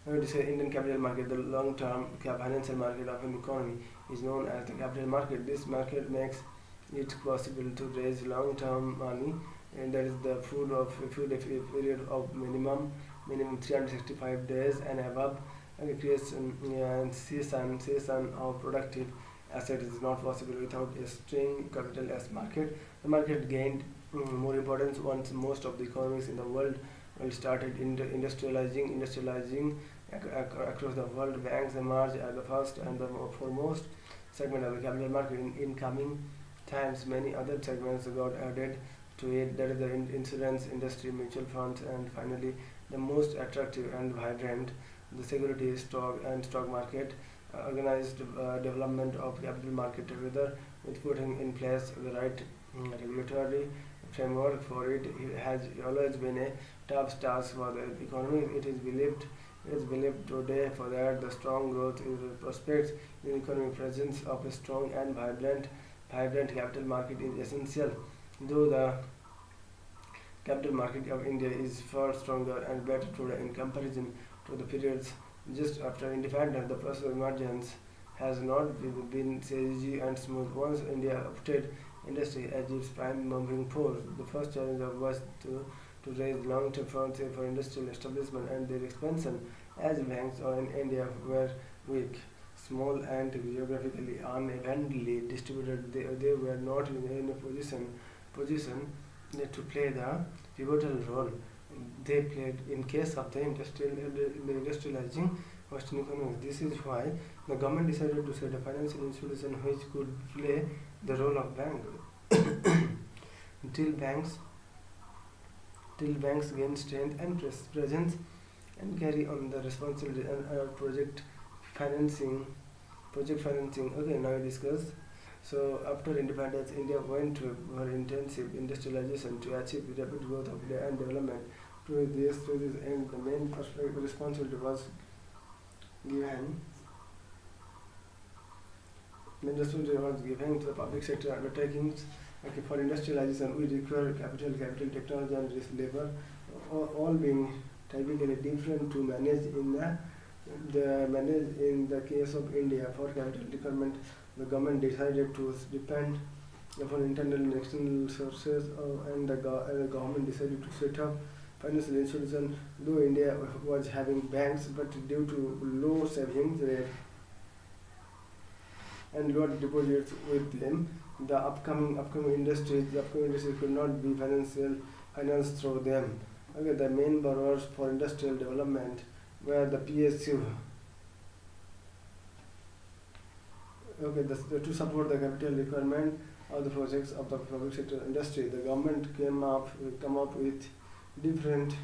Now we discuss Indian capital market. The long-term financial market of an economy is known as the capital market. This market makes it possible to raise long-term money, and that is the food if a period of minimum 365 days and above. And it creates season of productive asset is not possible without a strong capital as market. The market gained more importance once most of the economies in the world started industrializing across the world. Banks emerged as the first and the foremost segment of the capital market. In coming times, many other segments got added to it. That is the insurance industry, mutual funds, and finally, the most attractive and vibrant, the security stock market. Organized development of capital market together with putting in place the right regulatory framework for it. It has always been a tough task for the economy. It is believed today for that the strong growth is prospects in economic presence of a strong and vibrant capital market is essential. Though the capital market of India is far stronger and better today in comparison to the periods just after independence. The process of emergence has not been easy and smooth. Once India opted industry as its prime moving force, the first challenge was to raise long-term funds for industrial establishment and their expansion, as banks in India were weak, small, and geographically unevenly distributed. They were not in a position to play the pivotal role they played in case of the industrializing Western economies. This is why the government decided to set a financial institution which could play the role of bank. Till banks till banks gain strength and presence and carry on the responsibility and financing financing. Okay, now we discuss. So after independence, India went for intensive industrialization to achieve rapid growth of and development. To this end, the main responsibility was given main responsibility was given to the public sector undertakings. Okay, for industrialization, we require capital, technology, and labor, all being typically different to manage in the case of India. For capital requirement, the government decided to depend upon internal and external sources, and the government decided to set up financial institution. Though India was having banks, but due to low savings rate and low deposits with them, the upcoming industries could not be financed through them. Okay, the main borrowers for industrial development were the PSU. Okay, to support the capital requirement of the projects of the public sector industry, the government come up with different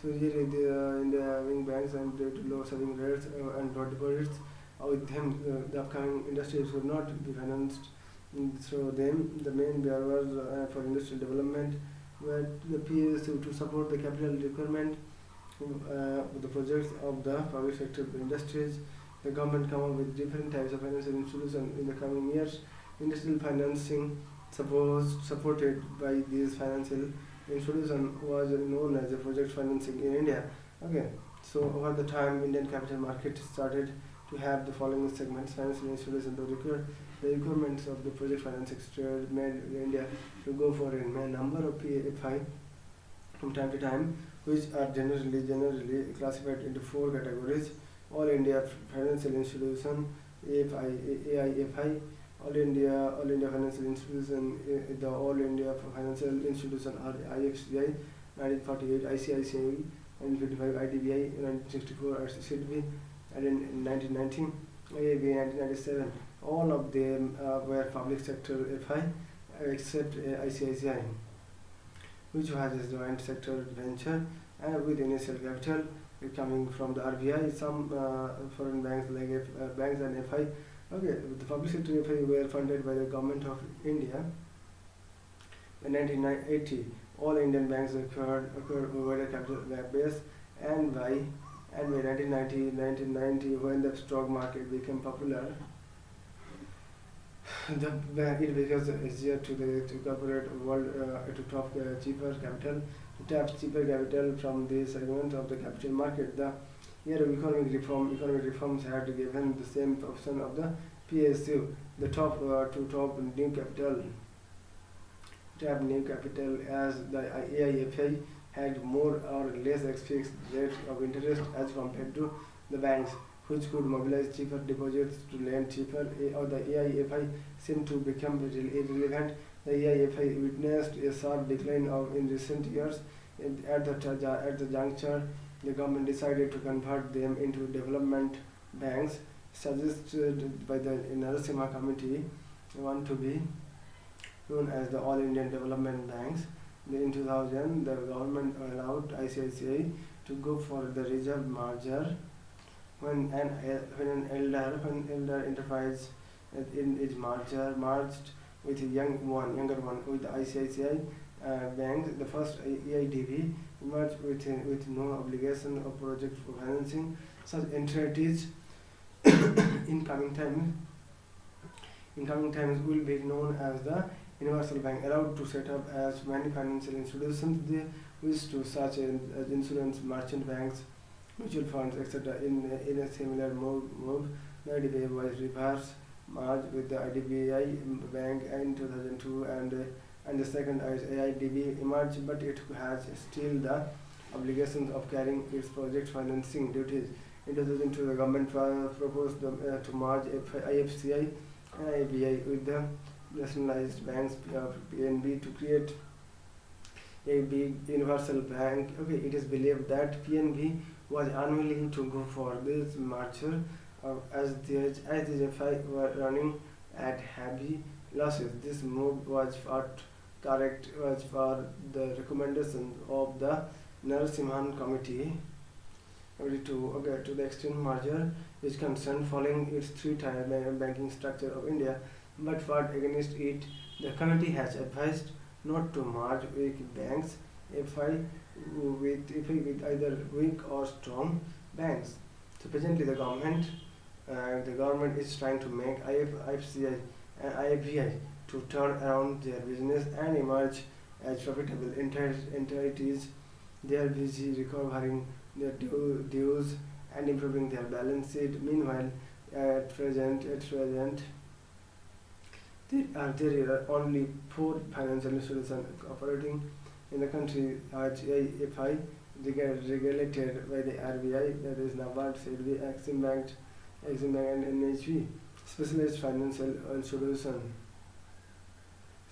so here India having banks and due to low saving rates and low deposits. With them, the upcoming industries would not be financed through them. The main borrowers for industrial development were the PSU to support the capital requirement the projects of the public sector industries. The government come up with different types of financial institutions in the coming years. Industrial financing supported by these financial institution was known as a project financing in India. Okay, so over the time, Indian capital market started to have the following segments: financial institutions. The requirements of the project financing made India to go for a number of PFI from time to time, which are generally classified into four categories: All India Financial Institution, AIFI, All India Financial Institution, the All India Financial Institution or IFCI, 1948, ICICI, 1955, IDBI, 1964, RCCB, and in 1990, IAB, 1997. All of them were public sector FI except ICICI, which was a joint sector venture and with initial capital coming from the RBI. Some foreign banks like banks and FI. Okay, the public sector FI were funded by the government of India. In 1980, all Indian banks acquired over a capital base and by And by 1990, when the stock market became popular, it becomes easier to corporate world to tap cheaper capital from the segment of the capital market. The year of economic reforms had given the same option of the PSU, the top new capital, tap new capital as the AIFI had more or less fixed rate of interest as compared to the banks, which could mobilize cheaper deposits to lend cheaper, or the AIFI seemed to become irrelevant. The AIFI witnessed a sharp decline in recent years. At the juncture, the government decided to convert them into development banks, suggested by the R Singh Committee, want to be known as the All Indian Development Banks. In 2000, the government allowed ICICI to go for the reserve merger when an elder enterprise is merged with a younger one with the ICICI Bank. The first AIDB emerged with no obligation of project financing. Such entities in coming times will be known as the Universal Bank, allowed to set up as many financial institutions they wish to, such as insurance, merchant banks, mutual funds, etc. In a similar move, the IDBI was reverse merged with the IDBI Bank in 2002, and the second AIDB emerged, but it has still the obligations of carrying its project financing duties. In 2002, the government proposed to merge IFCI and IBI with the nationalized banks PNB to create a big universal bank. Okay, it is believed that PNB was unwilling to go for this merger as the FI were running at heavy losses. This move was correct as per the recommendations of the Narasimhan Committee. To the extent merger is concerned, following its three-tier banking structure of India, but fought against it. The committee has advised not to merge weak banks with either weak or strong banks. So presently, the government is trying to make IFCI and IFVI to turn around their business and emerge as profitable entities. They are busy recovering their dues and improving their balance sheet. Meanwhile, at present, there are only 4 financial institutions operating in the country, HIFI, regulated by the RBI, that is NABARD, SEDBI, Exim Bank, and NHB, specialized financial institution.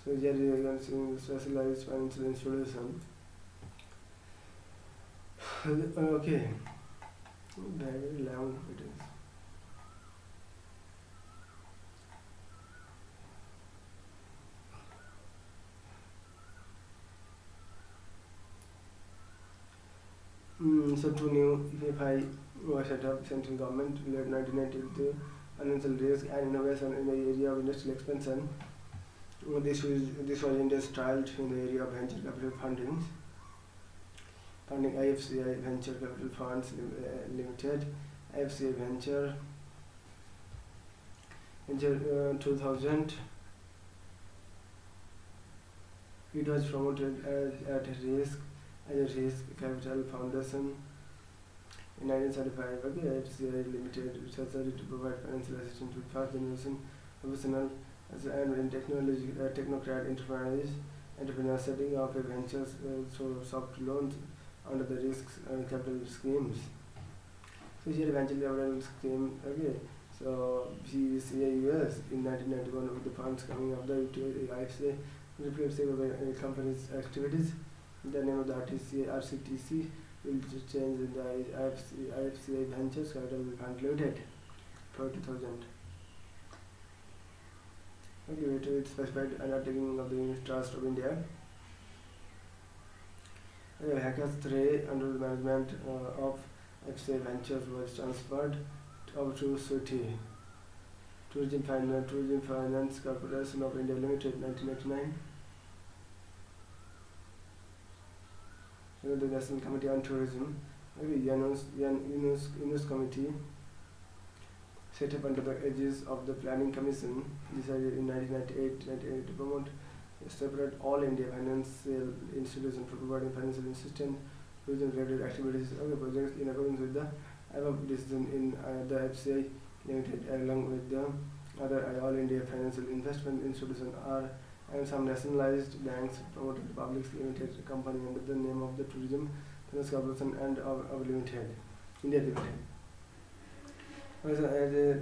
So here you can see specialized financial institution. Okay, very long it is. So 2 new FI were set up. Central government in late 1990 with the financial risk and innovation in the area of industrial expansion. This was India's trialed in the area of venture capital funding IFCI Venture Capital Funds Limited, IFCI Venture 2000. It was promoted as a risk capital foundation in 1975. Okay, IFCI Limited researched to provide financial assistance to first generation professionals and technocrat entrepreneurs setting up a ventures through soft loans under the risks capital schemes. So here venture capital scheme. Okay, so VCA US in 1991 with the funds coming up the IFCA reflects the company's activities. The name of the RCTC will change in the IFCI Ventures Capital Fund Limited for 2000. Okay, it specified undertaking of the Unit Trust of India. Hackers 3 under the management of FCI Ventures was transferred to SUTI, Tourism Finance Corporation of India Limited, 1989. The National Committee on Tourism Okay, Yunus Committee, set up under the aegis of the Planning Commission, decided in 1998 to promote a separate all India financial institution for providing financial assistance within related activities. Okay, projects in accordance with the above decision in the FCI Limited, along with the other all India financial investment institution are and some nationalized banks promoted public limited company under the name of the Tourism Finance Corporation and of Limited, India Limited.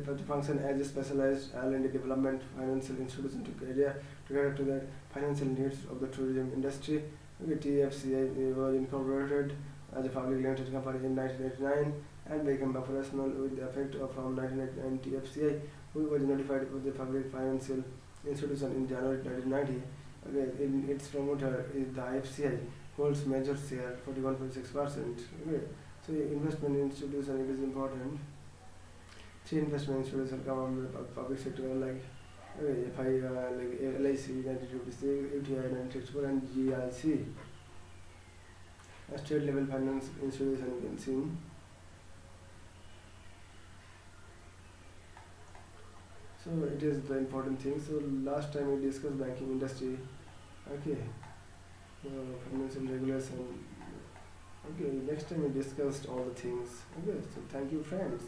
To function as a specialized all-India development financial institution to cater to the financial needs of the tourism industry. Okay, TFCI was incorporated as a public limited company in 1989 and became operational with the effect of from 1999. TFCI, who was notified with the public financial institution in January 1990. Okay, its promoter is the IFCI, holds major share 41.6%. Okay, so investment institution, it is important. Three investment institutions come under public sector like FI, like LIC 1956, UTI 1964, and GIC. A state level finance institution you can see. So it is the important thing. So last time we discussed banking industry. Okay, financial regulation. Okay, next time we discussed all the things. Okay, so thank you friends.